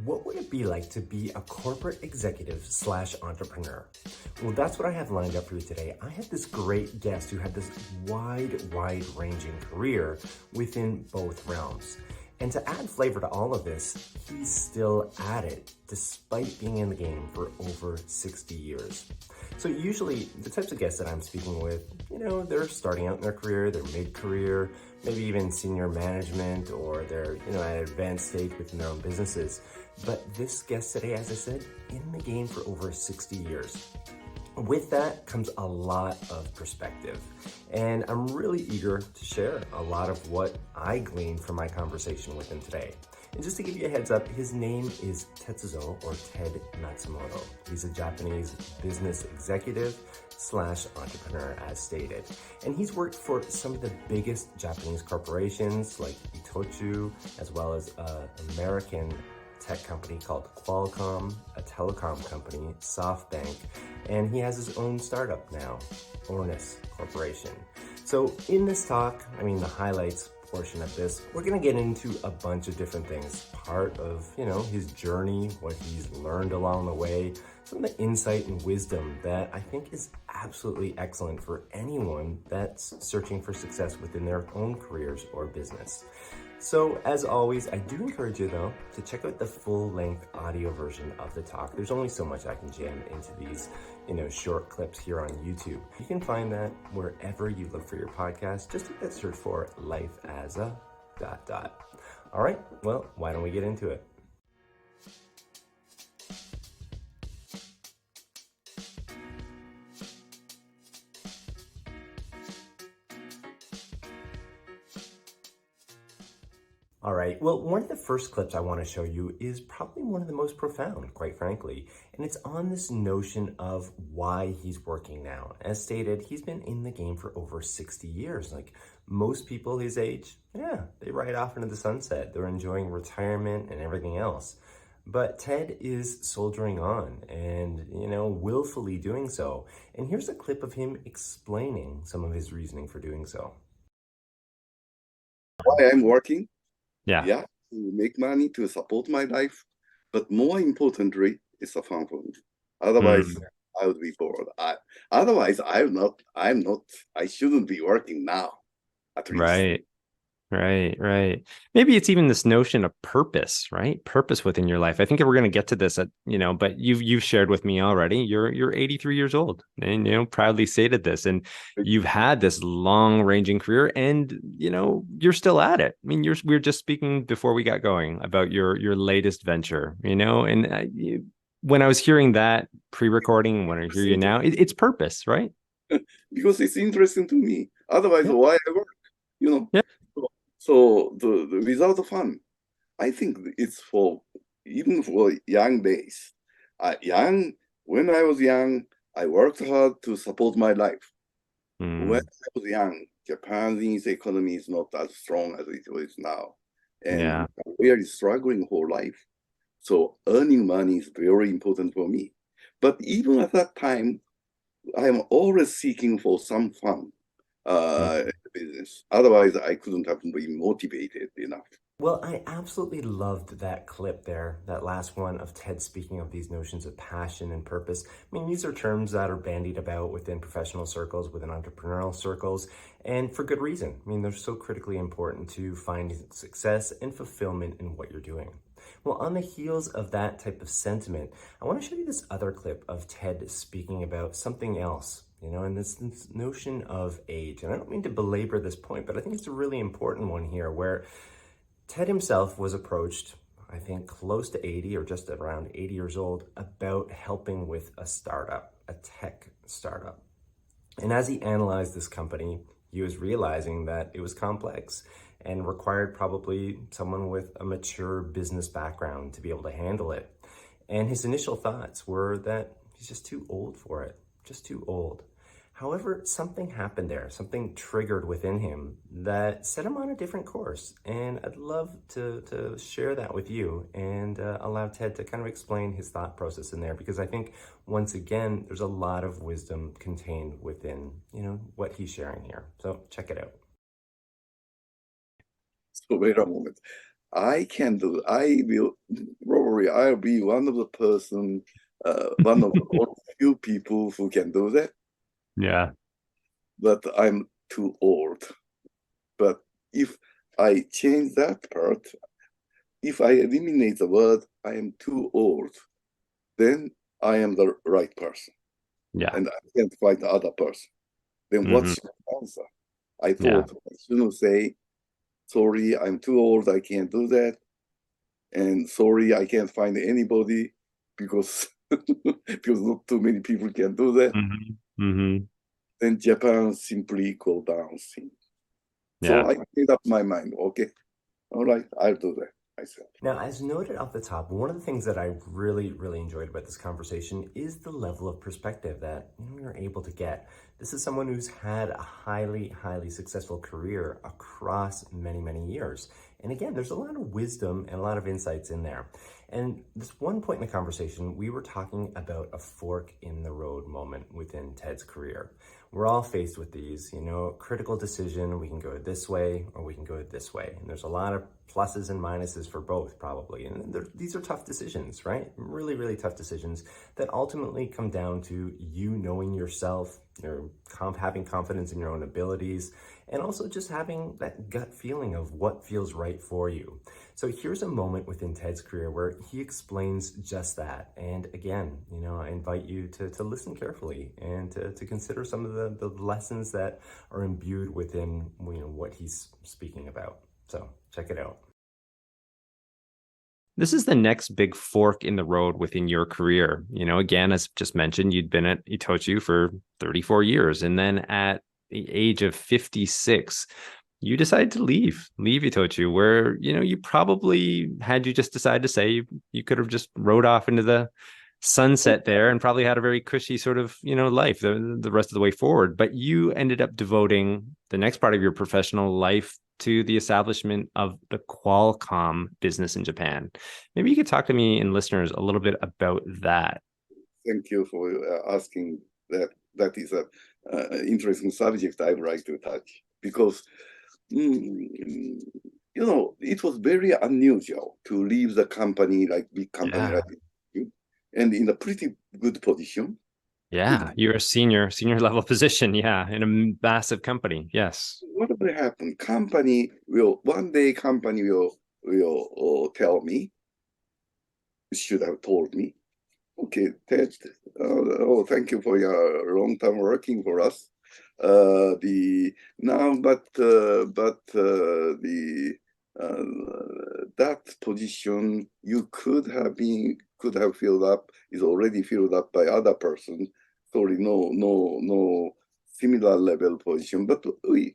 What would it be like to be a corporate executive slash entrepreneur? Well, that's what I have lined up for you today. I have this great guest who had this wide-ranging career within both realms. And to add flavor to all of this, he's still at it despite being in the game for over 60 years. So usually the types of guests that I'm speaking with, they're starting out in their career, they're mid-career, maybe even senior management, or they're, at an advanced stage within their own businesses. But this guest today, as I said, in the game for over 60 years. With that comes a lot of perspective, and I'm really eager to share a lot of what I gleaned from my conversation with him today. And just to give you a heads up, his name is Tetsuzo, or Ted Matsumoto. He's a Japanese business executive slash entrepreneur, as stated. And he's worked for some of the biggest Japanese corporations like Itochu, as well as an American tech company called Qualcomm, a telecom company, SoftBank, and he has his own startup now, ORNIS Corporation. So in this talk, the highlights portion of this, we're gonna get into a bunch of different things. Part of, his journey, what he's learned along the way, some of the insight and wisdom that I think is absolutely excellent for anyone that's searching for success within their own careers or business. So as always, I do encourage you though to check out the full-length audio version of the talk. There's only so much I can jam into these, short clips here on YouTube. You can find that wherever you look for your podcast. Just hit that search for Life as a ... All right, well, why don't we get into it? All right, well, one of the first clips I want to show you is probably one of the most profound, quite frankly, and it's on this notion of why he's working now. As stated, he's been in the game for over 60 years. Like most people his age, they ride off into the sunset. They're enjoying retirement and everything else. But Ted is soldiering on and, willfully doing so. And here's a clip of him explaining some of his reasoning for doing so. Why I'm working? Yeah, to make money to support my life, but more importantly, it's a fun for me. Otherwise, I would be bored. I shouldn't be working now, at least. Right. Maybe it's even this notion of purpose, right? Purpose within your life. I think we're going to get to this, but you've shared with me already. You're 83 years old, and proudly stated this, and you've had this long-ranging career, and you're still at it. We were just speaking before we got going about your latest venture, and when I was hearing that pre-recording, when I hear you now, it's purpose, right? Because it's interesting to me. Otherwise, why I work? Yeah. So without the fun, I think it's even for young days. When I was young, I worked hard to support my life. When I was young, Japan's economy is not as strong as it is now. And we are struggling for life. So earning money is very important for me. But even at that time, I am always seeking for some fun. Business. Otherwise, I couldn't have been motivated enough. Well, I absolutely loved that clip there, that last one of Ted speaking of these notions of passion and purpose. These are terms that are bandied about within professional circles, within entrepreneurial circles, and for good reason. They're so critically important to finding success and fulfillment in what you're doing. Well, on the heels of that type of sentiment, I want to show you this other clip of Ted speaking about something else. And this notion of age. And I don't mean to belabor this point, but I think it's a really important one here where Ted himself was approached, I think close to 80 or just around 80 years old, about helping with a startup, a tech startup. And as he analyzed this company, he was realizing that it was complex and required probably someone with a mature business background to be able to handle it. And his initial thoughts were that he's just too old for it, just too old. However, something happened there, something triggered within him that set him on a different course. And I'd love to share that with you and allow Ted to kind of explain his thought process in there, because I think, once again, there's a lot of wisdom contained within, what he's sharing here. So check it out. So wait a moment. I will sorry, I'll be one of the person, one of the few people who can do that, Yeah. but I'm too old. But if I change that part, if I eliminate the word I am too old, then I am the right person. Yeah. And I can't find the other person. Then what should I answer? I thought I shouldn't say, sorry, I'm too old, I can't do that. And sorry, I can't find anybody because because not too many people can do that. Then Japan simply go down thing. So I made up my mind. Okay, all right, I'll do that myself. Now, as noted off the top, one of the things that I really, really enjoyed about this conversation is the level of perspective that you're able to get. This is someone who's had a highly, highly successful career across many, many years. And again, there's a lot of wisdom and a lot of insights in there. And this one point in the conversation, we were talking about a fork in the road moment within Ted's career. We're all faced with these, critical decision. We can go this way or we can go this way. And there's a lot of pluses and minuses for both, probably. And these are tough decisions, right? Really, really tough decisions that ultimately come down to you knowing yourself, having confidence in your own abilities, and also just having that gut feeling of what feels right for you. So here's a moment within Ted's career where he explains just that. And again, I invite you to listen carefully and to consider some of the lessons that are imbued within what he's speaking about. So check it out. This is the next big fork in the road within your career. Again, as just mentioned, you'd been at Itochu for 34 years. And then at the age of 56, you decided to leave Itochu, where, you probably, had you just decided to say, you could have just rode off into the sunset there and probably had a very cushy sort of, life the rest of the way forward. But you ended up devoting the next part of your professional life to the establishment of the Qualcomm business in Japan. Maybe you could talk to me and listeners a little bit about that. Thank you for asking that. That is an interesting subject I would like to touch because, it was very unusual to leave the company, like big company like you, and in a pretty good position. Yeah, you're a senior level position. Yeah, in a massive company. Yes. What will happen? One day company will tell me, should have told me, okay, Ted, thank you for your long time working for us. That position you could have filled up is already filled up by other person. Sorry, no similar level position, but we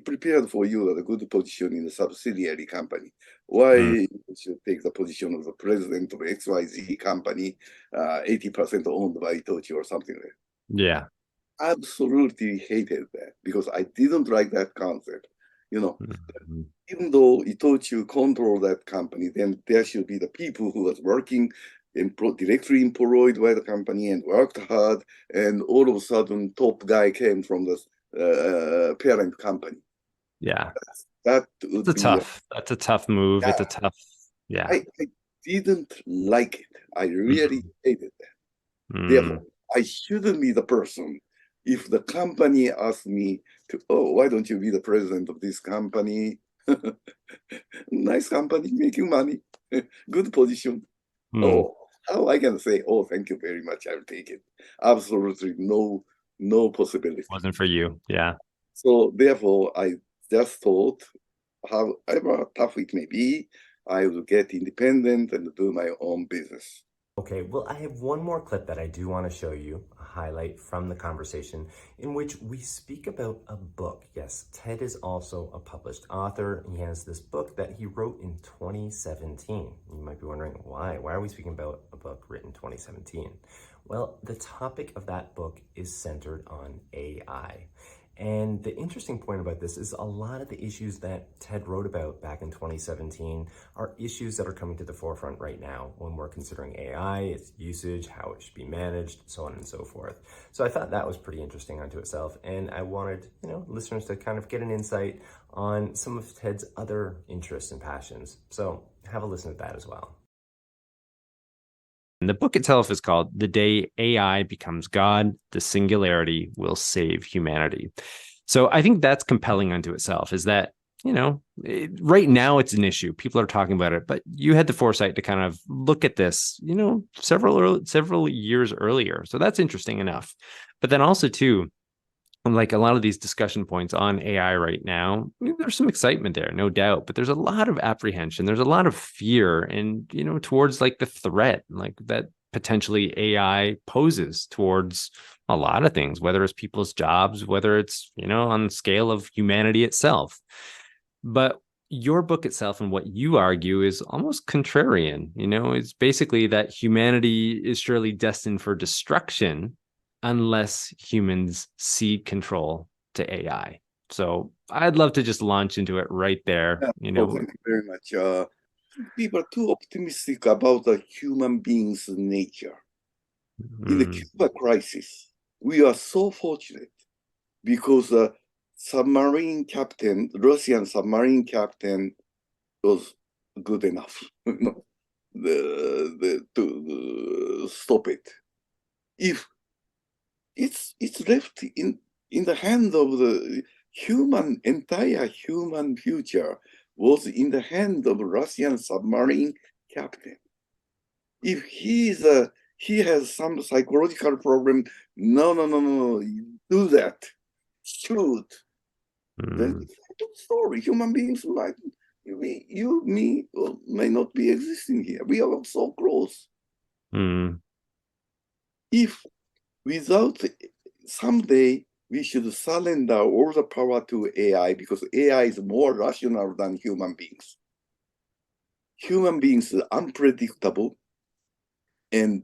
prepared for you a good position in a subsidiary company. Why you should take the position of the president of XYZ company, 80% owned by Itochu or something like that? Yeah. Absolutely hated that because I didn't like that concept. Even though Itochu control that company, then there should be the people who was working directly employed by the company and worked hard, and all of a sudden top guy came from the parent company. Yeah, that's a tough move. It's a tough. Yeah, I didn't like it. I really hated that. Therefore, I shouldn't be the person. If the company asked me why don't you be the president of this company? Nice company, making money, good position. How I can say, thank you very much, I'll take it. Absolutely no possibility. Wasn't for you. Yeah. So therefore, I just thought, however tough it may be, I will get independent and do my own business. Okay, well, I have one more clip that I do want to show you, a highlight from the conversation in which we speak about a book. Yes, Ted is also a published author. He has this book that he wrote in 2017. You might be wondering why. Why are we speaking about a book written in 2017? Well, the topic of that book is centered on AI. And the interesting point about this is a lot of the issues that Ted wrote about back in 2017 are issues that are coming to the forefront right now when we're considering AI, its usage, how it should be managed, so on and so forth. So I thought that was pretty interesting unto itself. And I wanted, listeners to kind of get an insight on some of Ted's other interests and passions. So have a listen to that as well. And the book itself is called The Day AI Becomes God, The Singularity Will Save Humanity. So I think that's compelling unto itself, is that, right now it's an issue. People are talking about it, but you had the foresight to kind of look at this, several years earlier. So that's interesting enough. But then also too, like a lot of these discussion points on AI right now, there's some excitement there, no doubt, but there's a lot of apprehension. There's a lot of fear and, towards like the threat, like that potentially AI poses towards a lot of things, whether it's people's jobs, whether it's, on the scale of humanity itself. But your book itself and what you argue is almost contrarian. It's basically that humanity is surely destined for destruction unless humans cede control to AI. So I'd love to just launch into it right there. Thank you very much. People are too optimistic about the human being's nature. In the Cuba crisis, we are so fortunate because the Russian submarine captain was good enough to stop it. If it's left in the hand of the entire human future was in the hand of Russian submarine captain. If he has some psychological problem, no, do that, shoot. Then it's a good story. Human beings like me may not be existing here. We are so close. If without someday we should surrender all the power to AI because AI is more rational than human beings. Human beings are unpredictable and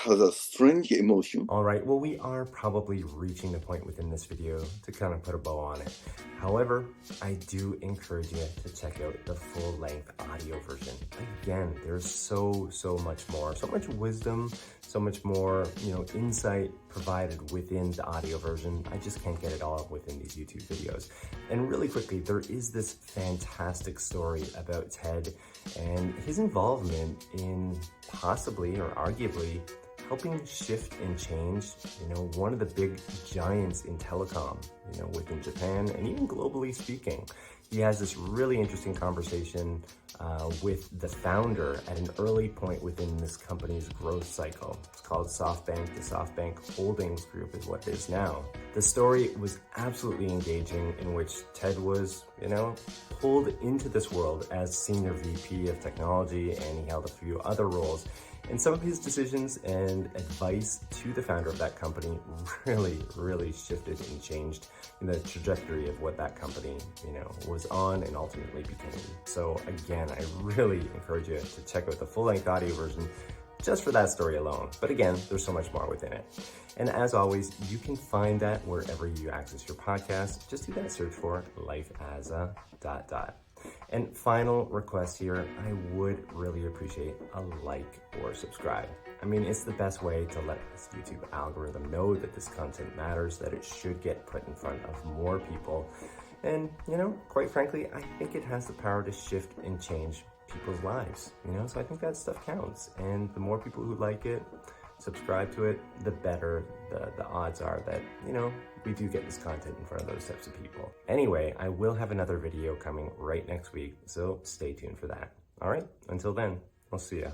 has a strange emotion. All right, well, we are probably reaching the point within this video to kind of put a bow on it. However, I do encourage you to check out the full-length audio version. Again, there's so much more, so much wisdom, so much more, insight provided within the audio version. I just can't get it all within these YouTube videos. And really quickly, there is this fantastic story about Ted and his involvement in possibly or arguably helping shift and change, one of the big giants in telecom, within Japan and even globally speaking. He has this really interesting conversation with the founder at an early point within this company's growth cycle. It's called SoftBank. The SoftBank Holdings Group is what it is now. The story was absolutely engaging, in which Ted was, pulled into this world as senior VP of technology, and he held a few other roles. And some of his decisions and advice to the founder of that company really shifted and changed the trajectory of what that company, was on and ultimately became. So again, I really encourage you to check out the full-length audio version just for that story alone. But again, there's so much more within it. And as always, you can find that wherever you access your podcast. Just do that search for Life as a ... And final request here, I would really appreciate a like or subscribe. I mean, it's the best way to let this YouTube algorithm know that this content matters, that it should get put in front of more people. And, quite frankly, I think it has the power to shift and change people's lives, so I think that stuff counts. And the more people who like it, subscribe to it, the better the odds are that, we do get this content in front of those types of people. Anyway, I will have another video coming right next week, so stay tuned for that. All right, until then, I'll see ya.